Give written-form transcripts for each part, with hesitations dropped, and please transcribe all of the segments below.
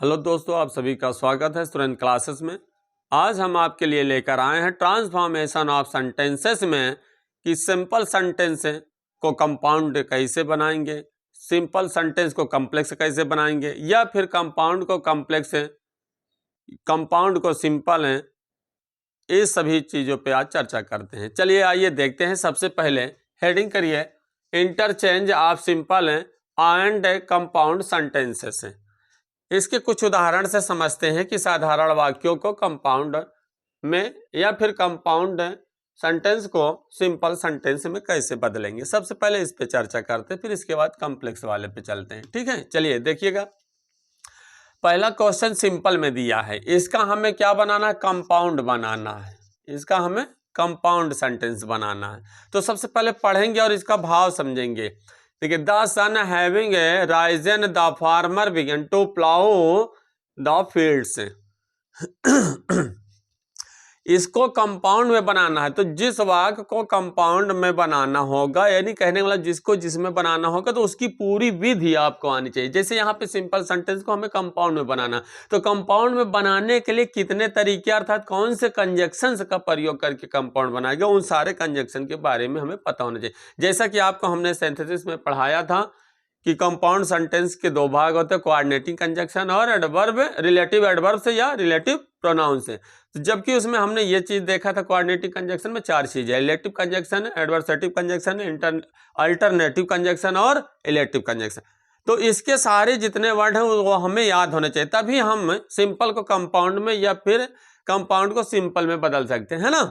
Hello दोस्तों, आप सभी का स्वागत है स्टूडेंट क्लासेस में। आज हम आपके लिए लेकर आए हैं ट्रांसफॉर्मेशन ऑफ सेंटेंसेस में कि सिंपल सेंटेंस को कंपाउंड कैसे बनाएंगे, सिंपल सेंटेंस को कॉम्प्लेक्स कैसे बनाएंगे, या फिर कंपाउंड को कॉम्प्लेक्स कंपाउंड को सिंपल है। इस सभी चीज़ों पे आज चर्चा करते हैं। चलिए आइए देखते हैं। सबसे पहले हेडिंग करिए interchange of simple and compound sentences. इसके कुछ उदाहरण से समझते हैं कि साधारण वाक्यों को कंपाउंड में या फिर कंपाउंड सेंटेंस को सिंपल सेंटेंस में कैसे बदलेंगे। सबसे पहले इस पे चर्चा करते हैं, फिर इसके बाद कॉम्प्लेक्स वाले पे चलते हैं। ठीक है, चलिए देखिएगा। पहला क्वेश्चन सिंपल में दिया है, इसका हमें क्या बनाना है? कंपाउंड बनाना है। इसका हमें कंपाउंड सेंटेंस बनाना है। तो सबसे पहले पढ़ेंगे और इसका भाव समझेंगे। देखिए, the sun having a risen the farmer began to plough the fields. इसको कंपाउंड में बनाना है। तो जिस वाक्य को कंपाउंड में बनाना होगा, यानी कहने वाला जिसको जिसमें बनाना होगा, तो उसकी पूरी विधि आपको आनी चाहिए। जैसे यहाँ पे सिंपल सेंटेंस को हमें कंपाउंड में बनाना, तो कंपाउंड में बनाने के लिए कितने तरीके अर्थात कौन से कंजक्शंस का प्रयोग करके कंपाउंड बनाएगा, उन सारे कंजक्शन के बारे में हमें पता होना चाहिए। जैसा कि आपको हमने सिंथेसिस में पढ़ाया था कि कंपाउंड सेंटेंस के दो भाग होते हैं, कोऑर्डिनेटिंग कंजक्शन और एडवर्ब, रिलेटिव एडवर्ब से या रिलेटिव प्रोनाउन से। तो जबकि उसमें हमने ये चीज देखा था, कोऑर्डिनेटिंग कंजक्शन में चार चीजें है: relative conjunction, adversative conjunction, alternative conjunction और इलेक्टिव कंजक्शन। तो इसके सारे जितने वर्ड हैं वो हमें याद होने चाहिए, तभी हम सिंपल को कंपाउंड में या फिर कंपाउंड को सिंपल में बदल सकते हैं ना।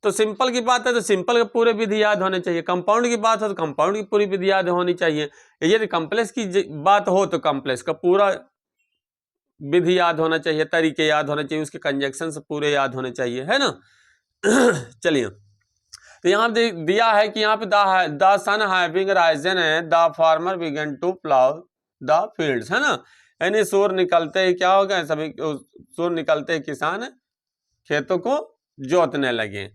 तो सिंपल की बात है तो सिंपल के पूरे विधि याद होने चाहिए, कंपाउंड की बात हो तो कंपाउंड की पूरी विधि याद होनी चाहिए, यदि कॉम्प्लेक्स की बात हो तो कॉम्प्लेक्स का पूरा विधि याद होना चाहिए, तरीके याद होने चाहिए, उसके कंजक्शन से पूरे याद होने चाहिए, है ना। चलिए, तो यहाँ दिया है कि यहाँ पे द सन हैविंग राइजन है the farmer began to plough the fields, है ना। यानी सूर्य निकलते ही क्या हो गया, सभी सूर्य निकलते ही किसान खेतों को जोतने लगे।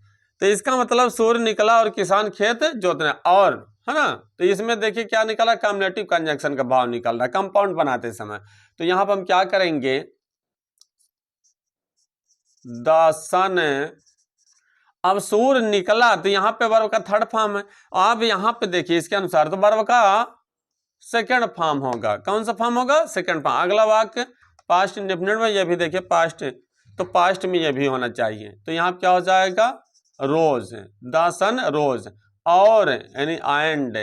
तो इसका मतलब सूर्य निकला और किसान खेत जोतने, और है ना। तो इसमें देखिए क्या निकला, कॉम्बिनेटिव कंजक्शन का भाव निकल रहा है कंपाउंड बनाते समय। तो यहां पर हम क्या करेंगे, द सन, अब सूर्य निकला तो यहाँ पे वर्ब का थर्ड फॉर्म है। अब यहाँ पे देखिए इसके अनुसार तो वर्ब का सेकंड फॉर्म होगा। कौन सा फॉर्म होगा? Second form. अगला वाक्य पास्ट इंडेफिनिट में, यह भी देखिए पास्ट, तो पास्ट में यह भी होना चाहिए। तो यहाँ क्या हो जाएगा, रोज, द सन रोज, और यानी एंड।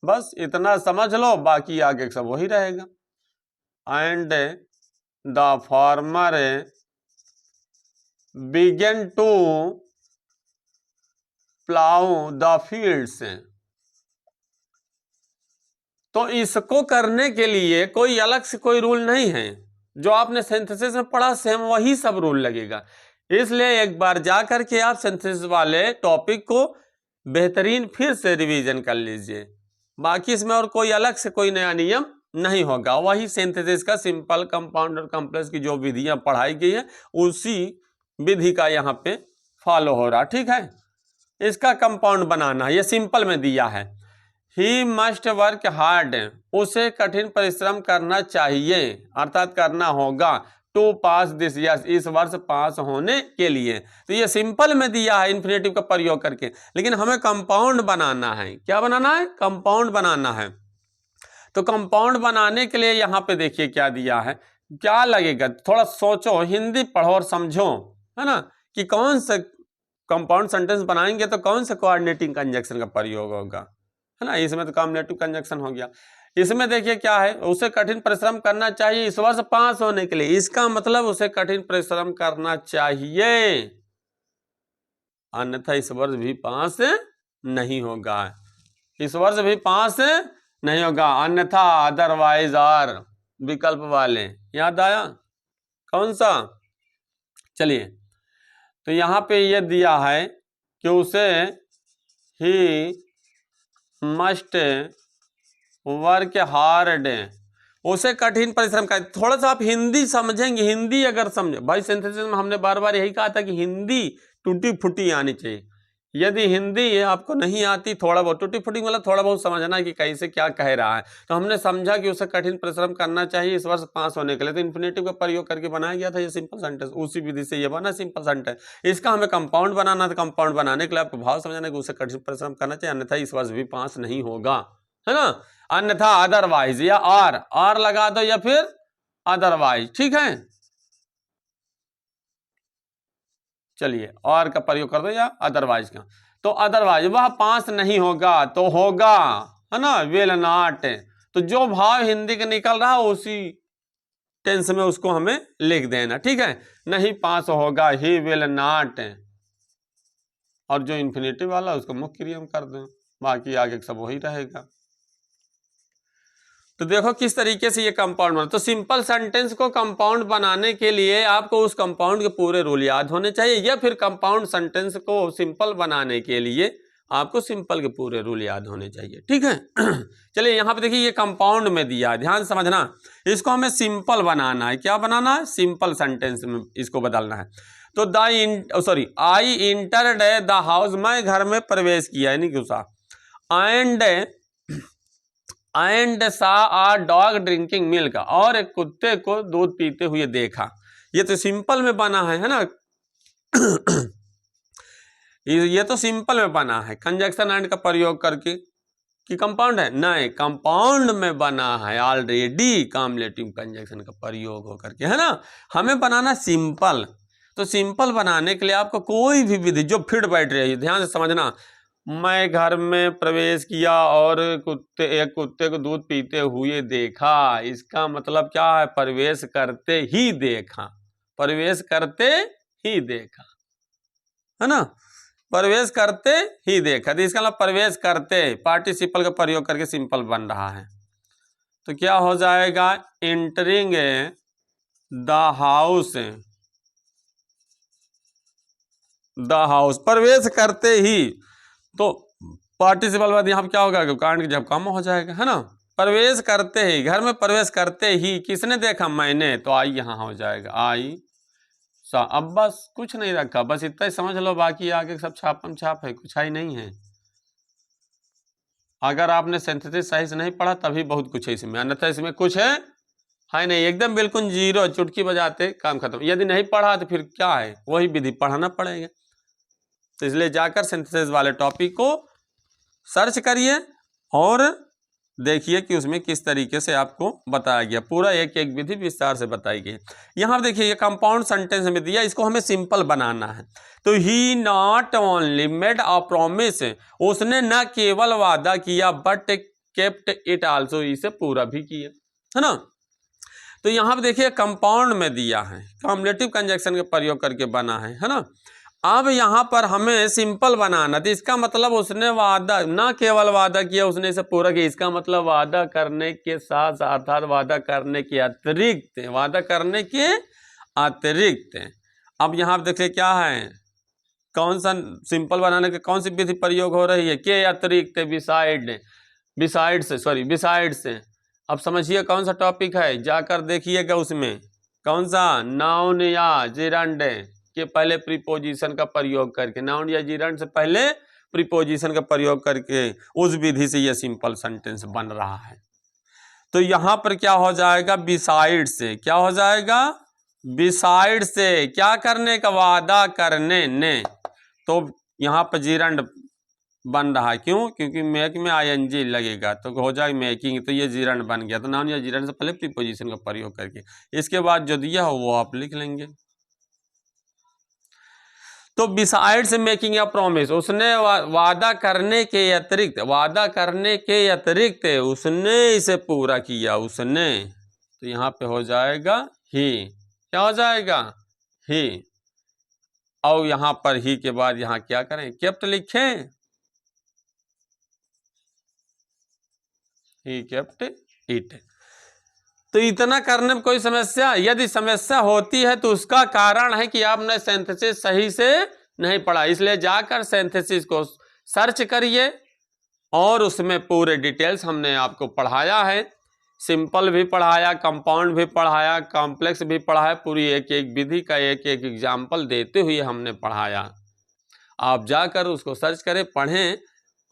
बस इतना समझ लो, बाकी आगे सब वही रहेगा। And the farmer began to plough the fields. तो इसको करने के लिए कोई अलग से कोई रूल नहीं है, जो आपने सिंथेसिस में पढ़ा सेम वही सब रूल लगेगा। इसलिए एक बार जा करके आप सिंथेसिस वाले टॉपिक को बेहतरीन फिर से रिवीजन कर लीजिए। बाकी इसमें और कोई अलग से कोई नया नियम नहीं होगा, वही सिंथेसिस का सिंपल, कंपाउंड और कॉम्प्लेक्स की जो विधियां पढ़ाई गई है उसी विधि का यहाँ पे फॉलो हो रहा। ठीक है, इसका कंपाउंड बनाना ये सिंपल में दिया है। ही मस्ट वर्क हार्ड, उसे कठिन परिश्रम करना चाहिए अर्थात करना होगा, टू पास दिस ईयर, इस वर्ष पास होने के लिए। तो ये सिंपल में दिया है इन्फिनेटिव का प्रयोग करके, लेकिन हमें कंपाउंड बनाना है। क्या बनाना है? कंपाउंड बनाना है। तो कंपाउंड बनाने के लिए यहाँ पे देखिए क्या दिया है, क्या लगेगा, थोड़ा सोचो, हिंदी पढ़ो और समझो, है ना, कि कौन सा कंपाउंड सेंटेंस बनाएंगे तो कौन सा कोऑर्डिनेटिंग कंजक्शन का प्रयोग होगा, है ना। इसमें तो कॉम्बिनेटिव कंजक्शन हो गया। इसमें देखिए क्या है, उसे कठिन परिश्रम करना चाहिए इस वर्ष पास होने के लिए। इसका मतलब उसे कठिन परिश्रम करना चाहिए, अन्यथा इस वर्ष भी पास नहीं होगा। इस वर्ष भी पास नहीं होगा, अन्यथा अदरवाइज आर विकल्प वाले, याद आया कौन सा? चलिए, तो यहां पे ये दिया है कि उसे ही मस्ट वर्क हार्ड, उसे कठिन परिश्रम कर। थोड़ा सा आप हिंदी समझेंगे, हिंदी अगर समझे भाई, सिंथेसिस में हमने बार बार यही कहा था कि हिंदी टूटी फूटी आनी चाहिए। यदि हिंदी ये आपको नहीं आती, थोड़ा बहुत टूटी फूटी मतलब थोड़ा बहुत समझना है कि कैसे क्या कह रहा है, तो हमने समझा कि उसे कठिन परिश्रम करना चाहिए इस वर्ष पास होने के लिए, तो इन्फिनेटिव का प्रयोग करके बनाया गया था ये सिंपल सेंटेंस। उसी विधि से ये बना सिंपल सेंटेंस। इसका हमें कंपाउंड बनाना था, कंपाउंड बनाने के लिए आपको भाव समझना है कि उसे कठिन परिश्रम करना चाहिए, अन्यथा इस वर्ष भी पास नहीं होगा, है ना। अन्यथा अदरवाइज या आर लगा दो या फिर अदरवाइज, ठीक है। चलिए और का प्रयोग कर दो या अदरवाइज का। तो अदरवाइज वह पास नहीं होगा तो होगा, है ना, विल नॉट। तो जो भाव हिंदी का निकल रहा है उसी टेंस में उसको हमें लिख देना, ठीक है। नहीं पास होगा, ही विल नॉट, और जो इन्फिनेटिव वाला उसको मुख्य क्रिया में कर दें, बाकी आगे सब वही रहेगा। तो देखो किस तरीके से ये कंपाउंड बना। तो सिंपल सेंटेंस को कंपाउंड बनाने के लिए आपको उस कंपाउंड के पूरे रूल याद होने चाहिए, या फिर कंपाउंड सेंटेंस को सिंपल बनाने के लिए आपको सिंपल के पूरे रूल याद होने चाहिए, ठीक है। चलिए यहाँ पे देखिए ये कंपाउंड में दिया है, ध्यान समझना। इसको हमें सिंपल बनाना है। क्या बनाना है? सिंपल सेंटेंस में इसको बदलना है। तो आई इंटर्ड द हाउस, मैं घर में प्रवेश किया, यानी घुसा। एंड सा आ डॉग ड्रिंकिंग मिल्क, और एक कुत्ते को दूध पीते हुए देखा। ये तो सिंपल में बना है ना। ये तो सिंपल में बना है कंजक्शन एंड का प्रयोग करके, कि कंपाउंड है? नहीं, कंपाउंड में बना है ऑलरेडी कॉम्बिनेटिव कंजक्शन का प्रयोग होकर के, है ना। हमें बनाना सिंपल। तो सिंपल बनाने के लिए आपको कोई भी विधि जो फिट बैठ रही है, ध्यान से समझना। मैं घर में प्रवेश किया और एक कुत्ते को दूध पीते हुए देखा, इसका मतलब क्या है? प्रवेश करते ही देखा, प्रवेश करते ही देखा, है ना, प्रवेश करते ही देखा। तो इसका मतलब प्रवेश करते पार्टिसिपल का प्रयोग करके सिंपल बन रहा है। तो क्या हो जाएगा? एंटरिंग द हाउस, प्रवेश करते ही। तो पार्टिसिपल बाद यहाँ क्या होगा? कारण जब कम हो जाएगा, है ना। प्रवेश करते ही, घर में प्रवेश करते ही किसने देखा? मैंने। तो आई यहाँ हो जाएगा, आई सा। अब बस कुछ नहीं रखा, बस इतना ही समझ लो, बाकी आगे सब छापम छाप है, कुछ ही नहीं है। अगर आपने सिंथेसिस सही से नहीं पढ़ा तभी बहुत कुछ है इसमें, अन्यथा इसमें कुछ है नहीं, एकदम बिल्कुल जीरो, चुटकी बजाते काम खत्म। यदि नहीं पढ़ा तो फिर क्या है? वही विधि पढ़ाना पड़ेगा। तो इसलिए जाकर सिंथेसिस वाले टॉपिक को सर्च करिए और देखिए कि उसमें किस तरीके से आपको बताया गया, पूरा एक एक विधि विस्तार से बताई गई। यहाँ पर देखिए ये कंपाउंड सेंटेंस में दिया, इसको हमें सिंपल बनाना है। तो he not only made a promise, उसने न केवल वादा किया बट केप्ट इट आल्सो, इसे पूरा भी किया, है ना। तो यहाँ पे देखिए कंपाउंड में दिया है, कॉम्बिनेटिव कंजक्शन का प्रयोग करके बना है ना। अब यहाँ पर हमें सिंपल बनाना, तो इसका मतलब उसने वादा, ना केवल वादा किया, उसने इसे पूरा किया। इसका मतलब वादा करने के साथ साथ, अर्थात वादा करने के अतिरिक्त, वादा करने के अतिरिक्त। अब यहाँ पर देखिए क्या है, कौन सा सिंपल बनाने के कौन सी विधि प्रयोग हो रही है? के अतिरिक्त, बिसाइड से। अब समझिए कौन सा टॉपिक है, जाकर देखिएगा उसमें कौन सा, नाउन या जिरंड के पहले प्रीपोजिशन का प्रयोग करके, नाउन या जिरंड से पहले प्रीपोजिशन का प्रयोग करके उस विधि से यह सिंपल सेंटेंस बन रहा है। तो यहां पर क्या हो जाएगा? बिसाइड से। क्या हो जाएगा? बिसाइड से। क्या करने का? वादा करने ने। तो यहां पर जिरंड बन रहा है, क्यों? क्योंकि मेक में आईएनजी लगेगा तो हो जाएगा मेकिंग, तो ये जिरंड बन गया। तो नाउन या जिरंड से पहले प्रीपोजिशन का प्रयोग करके, इसके बाद जो दिया हो वो आप लिख लेंगे। तो बिसाइड से मेकिंग या प्रॉमिस, उसने वादा करने के अतिरिक्त, वादा करने के अतिरिक्त उसने इसे पूरा किया, उसने। तो यहाँ पे हो जाएगा ही। क्या हो जाएगा? ही। और यहाँ पर ही के बाद यहाँ क्या करें? केप्ट लिखें, ही केप्ट इट। तो इतना करने में कोई समस्या? यदि समस्या होती है तो उसका कारण है कि आपने सिंथेसिस सही से नहीं पढ़ा। इसलिए जाकर सिंथेसिस को सर्च करिए और उसमें पूरे डिटेल्स हमने आपको पढ़ाया है। सिंपल भी पढ़ाया, कंपाउंड भी पढ़ाया, कॉम्प्लेक्स भी पढ़ाया, पूरी एक एक विधि का एक एक एग्जाम्पल देते हुए हमने पढ़ाया। आप जाकर उसको सर्च करें, पढ़ें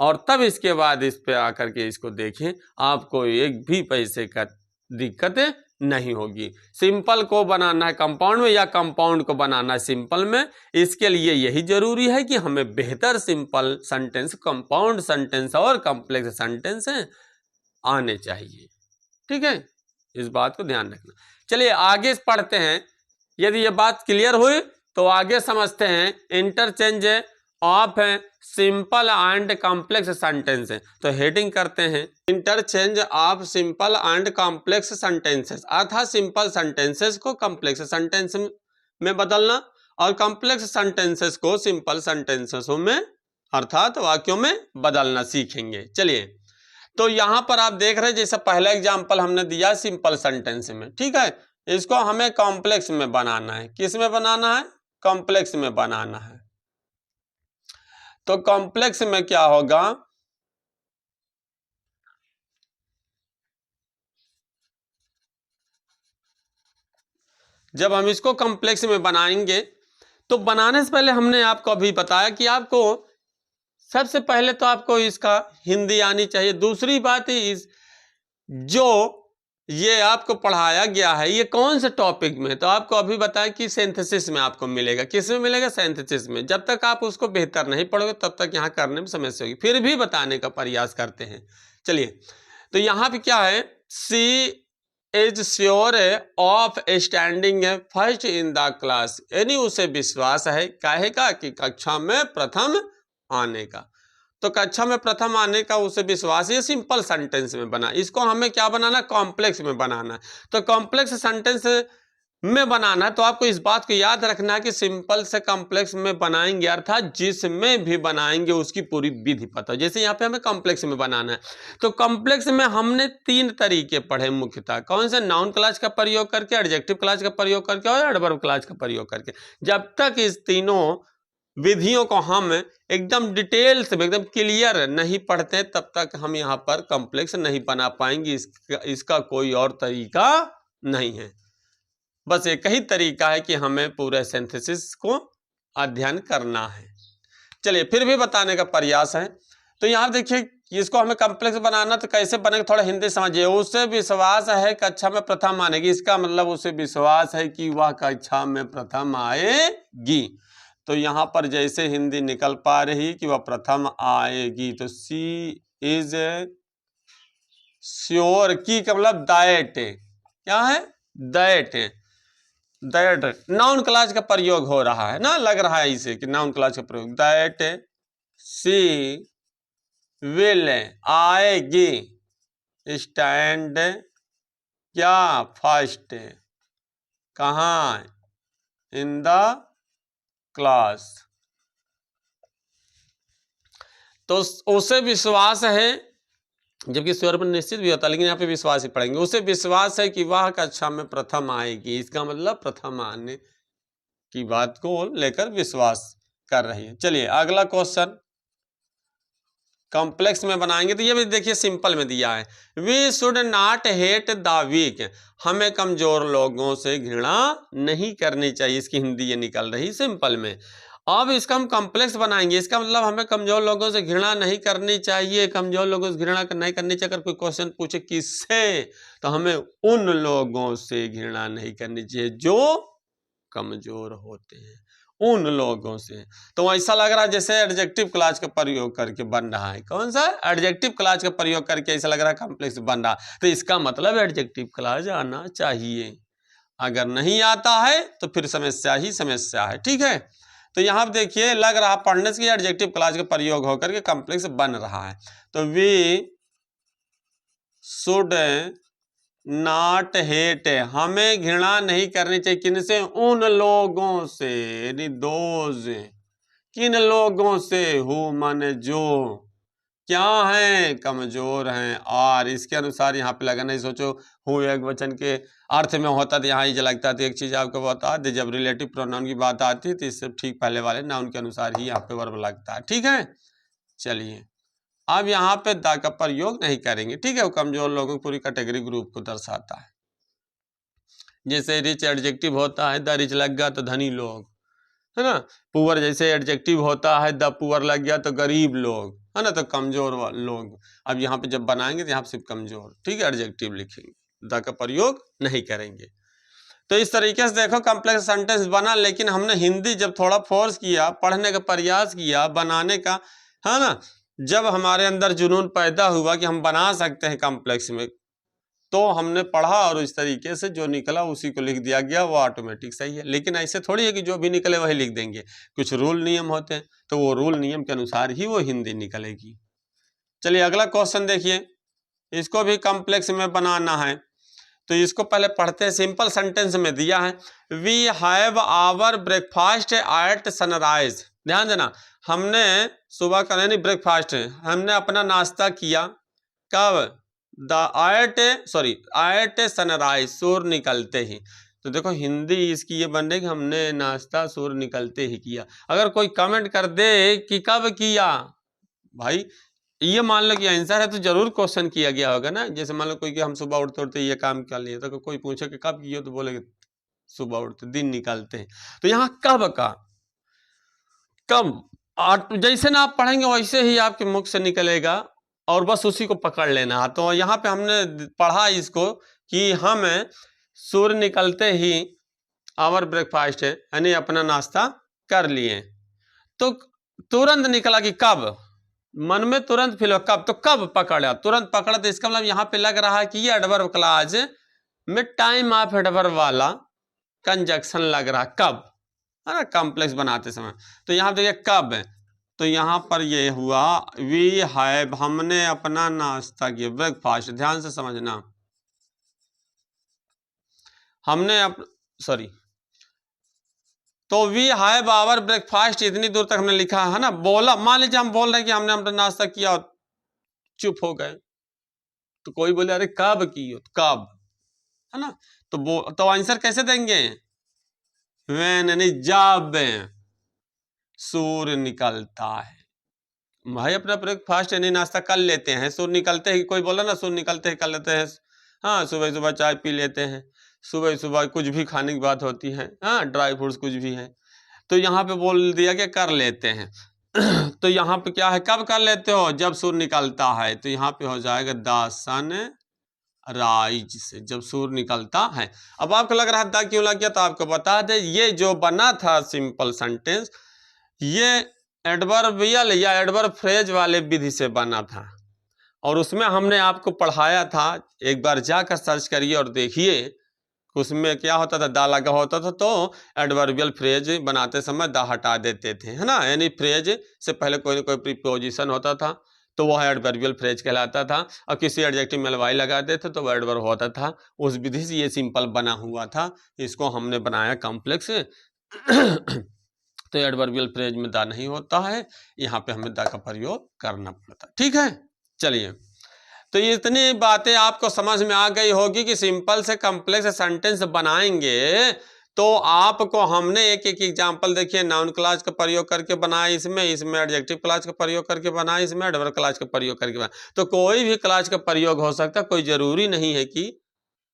और तब इसके बाद इस पे आकर के इसको देखें, आपको एक भी पैसे का दिक्कत नहीं होगी। सिंपल को बनाना है कंपाउंड में या कंपाउंड को बनाना है सिंपल में, इसके लिए यही जरूरी है कि हमें बेहतर सिंपल सेंटेंस, कंपाउंड सेंटेंस और कॉम्प्लेक्स सेंटेंस आने चाहिए। ठीक है, इस बात को ध्यान रखना। चलिए आगे पढ़ते हैं। यदि ये बात क्लियर हुई तो आगे समझते हैं interchange of simple and complex sentence. तो हेडिंग करते हैं interchange of simple and complex sentences, अर्थात सिंपल सेंटेंसेस को कॉम्प्लेक्स सेंटेंस में बदलना और कॉम्प्लेक्स सेंटेंसेस को सिंपल सेंटेंसेसों में अर्थात वाक्यों में बदलना सीखेंगे। चलिए, तो यहां पर आप देख रहे हैं जैसे पहला एग्जांपल हमने दिया सिंपल सेंटेंस में, ठीक है, इसको हमें कॉम्प्लेक्स में बनाना है। किस में बनाना है? कॉम्प्लेक्स में बनाना है। तो कॉम्प्लेक्स में क्या होगा, जब हम इसको कॉम्प्लेक्स में बनाएंगे तो बनाने से पहले हमने आपको अभी बताया कि आपको सबसे पहले तो आपको इसका हिंदी आनी चाहिए। दूसरी बात इस जो ये आपको पढ़ाया गया है ये कौन से टॉपिक में, तो आपको अभी बताया कि सिंथेसिस में आपको मिलेगा। किस में मिलेगा? सिंथेसिस में। जब तक आप उसको बेहतर नहीं पढ़ोगे तब तक यहाँ करने में समस्या होगी, फिर भी बताने का प्रयास करते हैं। चलिए, तो यहाँ पे क्या है, she is sure of standing first in the class, यानी उसे विश्वास है काहे का कि कक्षा में प्रथम आने का। तो कक्षा में प्रथम आने का उसे विश्वास, ये सिंपल सेंटेंस में बना। इसको हमें क्या बनाना? कॉम्प्लेक्स में बनाना है। तो कॉम्प्लेक्स सेंटेंस में बनाना है तो आपको इस बात को याद रखना है कि सिंपल से कॉम्प्लेक्स में बनाएंगे अर्थात जिसमें भी बनाएंगे उसकी पूरी विधि पता हो। जैसे यहाँ पे हमें कॉम्प्लेक्स में बनाना है तो कॉम्प्लेक्स में हमने 3 तरीके पढ़े मुख्यतः। कौन से? नाउन क्लास का प्रयोग करके, एडजेक्टिव क्लास का प्रयोग करके और एडवर्ब क्लास का प्रयोग करके। जब तक इस तीनों विधियों को हम एकदम डिटेल्स में एकदम क्लियर नहीं पढ़ते तब तक हम यहाँ पर कॉम्प्लेक्स नहीं बना पाएंगे। इसका कोई और तरीका नहीं है, बस एक ही तरीका है कि हमें पूरे सिंथेसिस को अध्ययन करना है। चलिए, फिर भी बताने का प्रयास है। तो यहाँ देखिए, इसको हमें कॉम्प्लेक्स बनाना तो कैसे बनेगा, थोड़ा हिंदी समझिए। उसे विश्वास है कक्षा में प्रथम आनेगी, इसका मतलब उसे विश्वास है कि वह कक्षा में प्रथम आएगी। तो यहाँ पर जैसे हिंदी निकल पा रही कि वह प्रथम आएगी, तो सी इज श्योर की का मतलब दैट, क्या है? दैट नाउन क्लास का प्रयोग हो रहा है ना, लग रहा है इसे कि नाउन क्लास का प्रयोग। दैट सी विल आएगी स्टैंड क्या? फर्स्ट कहाँ? इन द क्लास। तो उसे विश्वास है, जबकि स्वर पर निश्चित भी होता है लेकिन यहाँ पे विश्वास ही पढ़ेंगे। उसे विश्वास है कि वह कक्षा में प्रथम आएगी, इसका मतलब प्रथम आने की बात को लेकर विश्वास कर रही है। चलिए अगला क्वेश्चन कॉम्प्लेक्स में बनाएंगे तो ये भी देखिए सिंपल में दिया है, we should not hate the weak, हमें कमजोर लोगों से घृणा नहीं करनी चाहिए। इसकी हिंदी ये निकल रही सिंपल में। अब इसका हम कॉम्प्लेक्स बनाएंगे, इसका मतलब हमें कमजोर लोगों से घृणा नहीं करनी चाहिए। कमजोर लोगों से घृणा नहीं करनी चाहिए। अगर कोई क्वेश्चन पूछे किससे, तो हमें उन लोगों से घृणा नहीं करनी चाहिए जो कमजोर होते हैं, उन लोगों से। तो ऐसा लग रहा है जैसे एडजेक्टिव क्लास का प्रयोग करके बन रहा है। कौन सा? एडजेक्टिव क्लास का प्रयोग करके ऐसा लग रहा है कॉम्प्लेक्स बन रहा। तो इसका मतलब एडजेक्टिव क्लास आना चाहिए। अगर नहीं आता है तो फिर समस्या ही समस्या है। ठीक है, तो यहाँ पे देखिए लग रहा पढ़ने से एडजेक्टिव क्लास का प्रयोग होकर के कॉम्प्लेक्स बन रहा है। तो वी शुड नॉट हेट, हमें घृणा नहीं करनी चाहिए। किनसे? उन लोगों से, यानी दोज। किन लोगों से? हु मन जो क्या है? कमजोर हैं। और इसके अनुसार यहाँ पे लगा, नहीं सोचो हु एक वचन के अर्थ में होता तो यहाँ ही लगता। तो एक चीज आपको बता दे, जब रिलेटिव प्रोनाउन की बात आती है तो इससे ठीक पहले वाले नाउन के अनुसार ही यहाँ पे वर्ब लगता है। ठीक है, चलिए अब यहाँ पे द का प्रयोग नहीं करेंगे। ठीक है, वो कमजोर लोगों की पूरी कैटेगरी ग्रुप को दर्शाता है। जैसे रिच एडजेक्टिव होता है, द रिच लग गया तो धनी लोग, है ना। पुअर जैसे एडजेक्टिव होता है, द पुअर लग गया तो गरीब लोग, है ना, तो कमजोर लोग। अब यहाँ पे जब बनाएंगे तो यहाँ पे सिर्फ कमजोर, ठीक है, एडजेक्टिव लिखेंगे, द का प्रयोग नहीं करेंगे। तो इस तरीके से देखो कॉम्प्लेक्स सेंटेंस बना, लेकिन हमने हिंदी जब थोड़ा फोर्स किया, पढ़ने का प्रयास किया, बनाने का, है ना, जब हमारे अंदर जुनून पैदा हुआ कि हम बना सकते हैं कॉम्प्लेक्स में, तो हमने पढ़ा और इस तरीके से जो निकला उसी को लिख दिया गया, वो ऑटोमेटिक सही है। लेकिन ऐसे थोड़ी है कि जो भी निकले वही लिख देंगे, कुछ रूल नियम होते हैं, तो वो रूल नियम के अनुसार ही वो हिंदी निकलेगी। चलिए अगला क्वेश्चन देखिए, इसको भी कॉम्प्लेक्स में बनाना है, तो इसको पहले पढ़ते हैं। सिंपल सेंटेंस में दिया है, we have our breakfast at sunrise. ध्यान देना, हमने सुबह का नहीं ब्रेकफास्ट, हमने अपना नाश्ता किया कब, एट सनराइज, सूर्य निकलते ही। तो देखो हिंदी इसकी ये बन रही कि हमने नाश्ता सूर्य निकलते ही किया। अगर कोई कमेंट कर दे कि कब किया, भाई ये मान लो कि आंसर है तो जरूर क्वेश्चन किया गया होगा ना। जैसे मान लो कोई कि हम सुबह उठते उठते ये काम कर लिए, तो कोई पूछे कि कब किए, तो बोलेगे सुबह उठते, दिन निकलते हैं। तो यहाँ कब का, कब जैसे ना आप पढ़ेंगे वैसे ही आपके मुख से निकलेगा, और बस उसी को पकड़ लेना। तो यहाँ पे हमने पढ़ा इसको कि हम सूर्य निकलते ही आवर ब्रेकफास्ट है, यानी अपना नाश्ता कर लिए। तो तुरंत निकला कि कब, मन में तुरंत फील हो कब, तो कब पकड़ा, तुरंत पकड़ा। तो इसका मतलब यहाँ पे लग रहा है कि ये एडवर्ब क्लॉज में टाइम ऑफ एडवर्ब वाला कंजक्शन लग रहा, कब, है ना, कॉम्प्लेक्स बनाते समय। तो यहाँ देखिए कब है, तो यहाँ पर ये हुआ वी हैव, हमने अपना नाश्ता किया, ब्रेकफास्ट, ध्यान से समझना, हमने सॉरी, तो वी हैव आवर ब्रेकफास्ट, इतनी दूर तक हमने लिखा है ना, बोला, मान लीजिए हम बोल रहे हैं कि हमने अपना नाश्ता किया, चुप हो गए, तो कोई बोले अरे कब की हो, तो कब, है ना, तो आंसर कैसे देंगे, व्हेन, यानी जब सूर्य निकलता है। भाई अपना ब्रेकफास्ट यानी नाश्ता कर लेते हैं, सूर्य निकलते ही, कोई बोला ना सूर्य निकलते ही कर लेते हैं, हाँ, सुबह सुबह चाय पी लेते हैं, सुबह सुबह कुछ भी खाने की बात होती है, हाँ, ड्राई फ्रूट्स कुछ भी है, तो यहाँ पे बोल दिया कि कर लेते हैं। तो यहाँ पे क्या है, कब कर लेते हो, जब सूर्य निकलता है, तो यहाँ पे हो जाएगा द सन राइज से, जब सूर्य निकलता है। अब आपको लग रहा था क्यों लग गया, तो आपको बता दे, ये जो बना था सिंपल सेंटेंस, ये एडवर्बियल या एडवर्ब फ्रेज वाले विधि से बना था, और उसमें हमने आपको पढ़ाया था, एक बार जाकर सर्च करिए और देखिए उसमें क्या होता था, दा लगा होता था, तो एडवर्बियल फ्रेज बनाते समय दा हटा देते थे, है ना, यानी फ्रेज से पहले कोई ना कोई प्रीपोजिशन होता था, तो वह एडवर्बियल फ्रेज कहलाता था, और किसी एडजेक्टिव में वाई लगाते थे तो वह एडवर्ब होता था। उस विधि से ये सिंपल बना हुआ था, इसको हमने बनाया कॉम्प्लेक्स। तो एडवर्बियल फ्रेज में दा नहीं होता है, यहाँ पे हमें दा का प्रयोग करना पड़ता, ठीक है। चलिए, तो इतनी बातें आपको समझ में आ गई होगी कि सिंपल से कॉम्प्लेक्स सेंटेंस बनाएंगे तो आपको हमने एक एक एग्जांपल देखिए, नाउन क्लॉज का प्रयोग करके बनाया, इसमें एडजेक्टिव क्लॉज का प्रयोग करके बनाया, इसमें एडवर्ब क्लॉज का प्रयोग करके बनाया। तो कोई भी क्लॉज का प्रयोग हो सकता है, कोई जरूरी नहीं है कि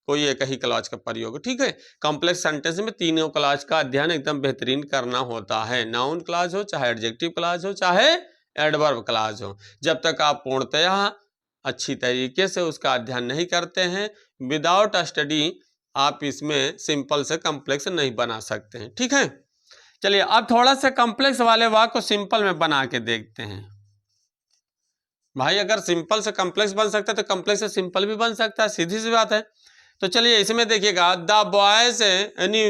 कोई एक ही क्लॉज का प्रयोग, ठीक है। कॉम्प्लेक्स सेंटेंस में तीनों क्लॉज का अध्ययन एकदम बेहतरीन करना होता है, नाउन क्लॉज हो, चाहे एडजेक्टिव क्लॉज हो, चाहे एडवर्ब क्लॉज हो। जब तक आप पूर्णतया अच्छी तरीके से उसका अध्ययन नहीं करते हैं, विदाउट स्टडी आप इसमें सिंपल से कॉम्प्लेक्स नहीं बना सकते हैं, ठीक है। चलिए अब थोड़ा सा कॉम्प्लेक्स वाले वाक्य को सिंपल में बना के देखते हैं। भाई अगर सिंपल से कॉम्प्लेक्स बन सकता है तो कॉम्प्लेक्स से सिंपल भी बन सकता है, सीधी सी बात है। तो चलिए इसमें देखिएगा, द बॉयज यानी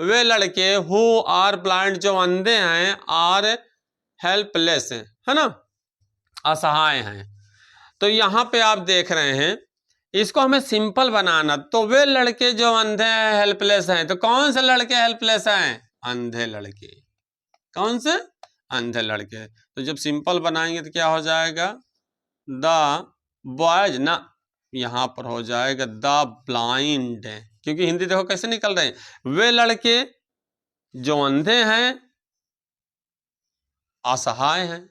वे लड़के हु आर ब्लाइंड, जो अंधे हैं, आर हेल्पलेस, है ना, असहाय हैं। तो यहाँ पे आप देख रहे हैं, इसको हमें सिंपल बनाना, तो वे लड़के जो अंधे हैं, हेल्पलेस हैं, तो कौन से लड़के हेल्पलेस हैं, अंधे लड़के, कौन से, अंधे लड़के। तो जब सिंपल बनाएंगे तो क्या हो जाएगा, द बॉयज ना, यहाँ पर हो जाएगा द ब्लाइंड, क्योंकि हिंदी देखो कैसे निकल रहे हैं, वे लड़के जो अंधे हैं, असहाय हैं।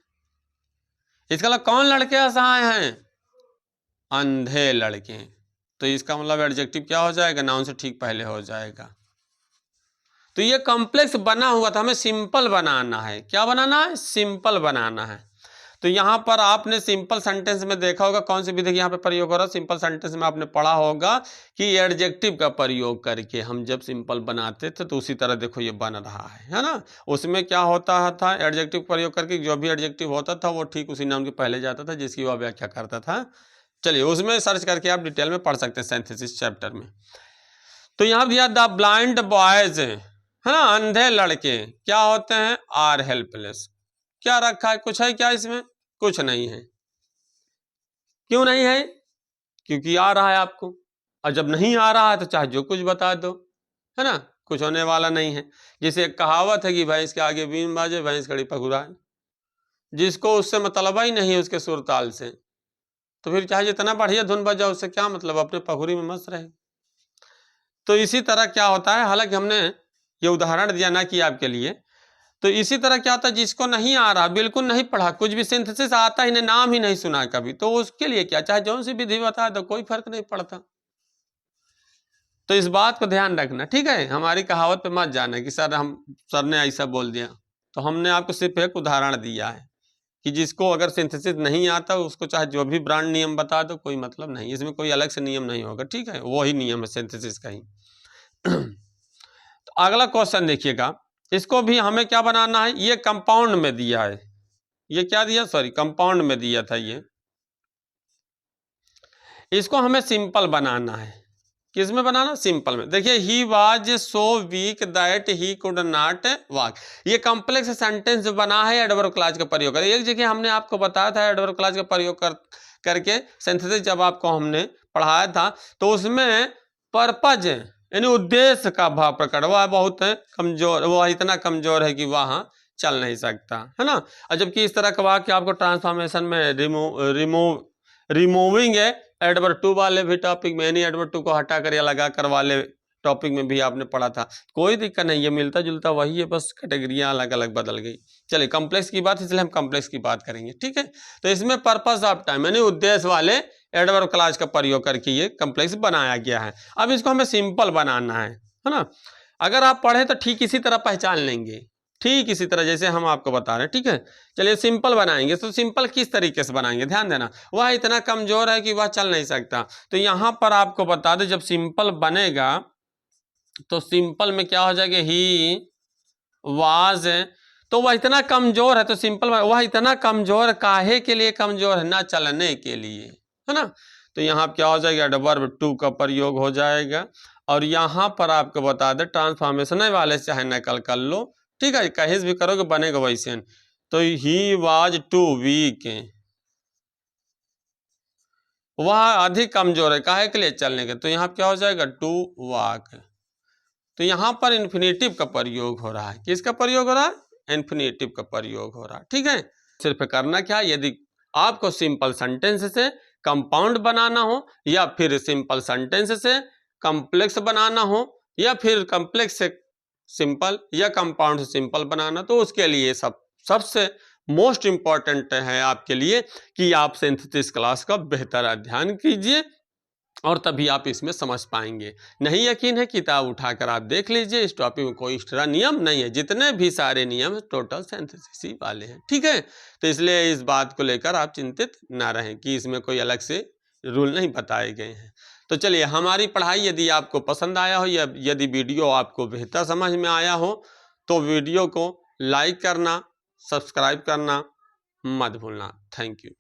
इसका मतलब कौन लड़के असहाय हैं, अंधे लड़के। तो इसका मतलब एडजेक्टिव क्या हो जाएगा, नाउन से ठीक पहले हो जाएगा। तो ये कॉम्प्लेक्स बना हुआ था, हमें सिंपल बनाना है। क्या बनाना है? सिंपल बनाना है। तो यहाँ पर आपने सिंपल सेंटेंस में देखा होगा कौन सी विधि यहाँ पे प्रयोग हो रहा है। सिंपल सेंटेंस में आपने पढ़ा होगा कि एडजेक्टिव का प्रयोग करके हम जब सिंपल बनाते थे तो उसी तरह देखो ये बन रहा है ना। उसमें क्या होता था, एडजेक्टिव प्रयोग करके जो भी एडजेक्टिव होता था वो ठीक उसी नाउन के पहले जाता था जिसकी वह व्याख्या करता था। चलिए उसमें सर्च करके आप डिटेल में पढ़ सकते हैं सिंथेसिस चैप्टर में। तो यहाँ दिया द ब्लाइंड बॉयज है ना, अंधे लड़के क्या होते हैं? Are helpless. क्या रखा है? कुछ है क्या इसमें? कुछ नहीं है। क्यों नहीं है? क्योंकि आ रहा है आपको, और जब नहीं आ रहा है तो चाहे जो कुछ बता दो, है ना, कुछ होने वाला नहीं है। जैसे एक कहावत है कि भैंस के आगे बीन बाजे भैंस खड़ी पगुराए। जिसको उससे मतलब ही नहीं है उसके सुरताल से, तो फिर चाहे जितना बढ़िया धुन बजाओ उससे क्या मतलब, अपने पगुरी में मस्त रहे। तो इसी तरह क्या होता है, हालांकि हमने ये उदाहरण दिया ना कि आपके लिए, तो इसी तरह क्या होता है जिसको नहीं आ रहा, बिल्कुल नहीं पढ़ा, कुछ भी सिंथेसिस आता ही नहीं, नाम ही नहीं सुना कभी, तो उसके लिए क्या, चाहे जौन सी विधि बता दो कोई फर्क नहीं पड़ता। तो इस बात को ध्यान रखना, ठीक है। हमारी कहावत पे मत जाना कि सर ने ऐसा बोल दिया। तो हमने आपको सिर्फ एक उदाहरण दिया है कि जिसको अगर सिंथेसिस नहीं आता उसको चाहे जो भी ब्रांड नियम बता दो कोई मतलब नहीं, इसमें कोई अलग से नियम नहीं होगा, ठीक है, वही नियम है सिंथेसिस का ही। तो अगला क्वेश्चन देखिएगा, इसको भी हमें क्या बनाना है, ये कंपाउंड में दिया है, ये क्या दिया, सॉरी कंपाउंड में दिया था ये, इसको हमें सिंपल बनाना है। किस में बनाना? सिंपल में। देखिए he was so weak that he could not walk, ये कॉम्प्लेक्स सेंटेंस बना है एडवर्ब क्लॉज का प्रयोग कर। एक जगह हमने आपको बताया था एडवर्ब क्लॉज का प्रयोग करके सिंथेसिस जब आपको हमने पढ़ाया था, तो उसमें पर्पज यानी उद्देश्य का भाव प्रकट, वह बहुत कमजोर, वह इतना कमजोर है कि वहां चल नहीं सकता, है ना। और जबकि इस तरह का वाक्य आपको ट्रांसफॉर्मेशन में रिमूविंग है एडवर्ब टू वाले भी टॉपिक में, यानी एडवर्ब टू को हटा कर या लगा कर वाले टॉपिक में भी आपने पढ़ा था। कोई दिक्कत नहीं, ये मिलता जुलता वही है, बस कैटेगरियां अलग अलग बदल गई। चलिए कॉम्प्लेक्स की बात, इसलिए हम कॉम्प्लेक्स की बात करेंगे, ठीक है। तो इसमें पर्पस ऑफ टाइम यानी उद्देश्य वाले एडवर्ब क्लॉज का प्रयोग करके ये कॉम्प्लेक्स बनाया गया है। अब इसको हमें सिंपल बनाना है ना। अगर आप पढ़े तो ठीक इसी तरह पहचान लेंगे, ठीक इसी तरह जैसे हम आपको बता रहे हैं, ठीक है। चलिए सिंपल बनाएंगे, तो सिंपल किस तरीके से बनाएंगे ध्यान देना। वह इतना कमजोर है कि वह चल नहीं सकता, तो यहां पर आपको बता दें जब सिंपल बनेगा तो सिंपल में क्या हो जाएगा, ही वाज, तो वह इतना कमजोर है, तो सिंपल वह इतना कमजोर काहे के लिए कमजोर है, ना चलने के लिए, है ना। तो यहाँ क्या हो जाएगा, एडवर्ब टू का प्रयोग हो जाएगा। और यहाँ पर आपको बता दें ट्रांसफॉर्मेशन वाले चाहे नकल कर लो, ठीक है, कहीं भी करोगे बनेगा वैसे। तो ही वाज टू वीक, वह अधिक कमजोर है काहे के लिए, चलने के, तो यहाँ क्या हो जाएगा, टू वॉक। तो यहाँ पर इन्फिनेटिव का प्रयोग हो रहा है, किसका प्रयोग हो रहा है, इन्फिनेटिव का प्रयोग हो रहा है, ठीक है। सिर्फ करना क्या, यदि आपको सिंपल सेंटेंस से कंपाउंड बनाना हो, या फिर सिंपल सेंटेंस से कॉम्प्लेक्स बनाना हो, या फिर कॉम्प्लेक्स से सिंपल या कंपाउंड से सिंपल बनाना, तो उसके लिए सबसे मोस्ट इंपॉर्टेंट है आपके लिए कि आप सिंथेसिस क्लास का बेहतर अध्ययन कीजिए, और तभी आप इसमें समझ पाएंगे। नहीं यकीन है किताब उठाकर आप देख लीजिए, इस टॉपिक में कोई एक्स्ट्रा नियम नहीं है, जितने भी सारे नियम टोटल सिंथेसिस ही वाले हैं, ठीक है। तो इसलिए इस बात को लेकर आप चिंतित ना रहें कि इसमें कोई अलग से रूल नहीं बताए गए हैं। तो चलिए हमारी पढ़ाई यदि आपको पसंद आया हो, या यदि वीडियो आपको बेहतर समझ में आया हो, तो वीडियो को लाइक करना, सब्सक्राइब करना मत भूलना। Thank you.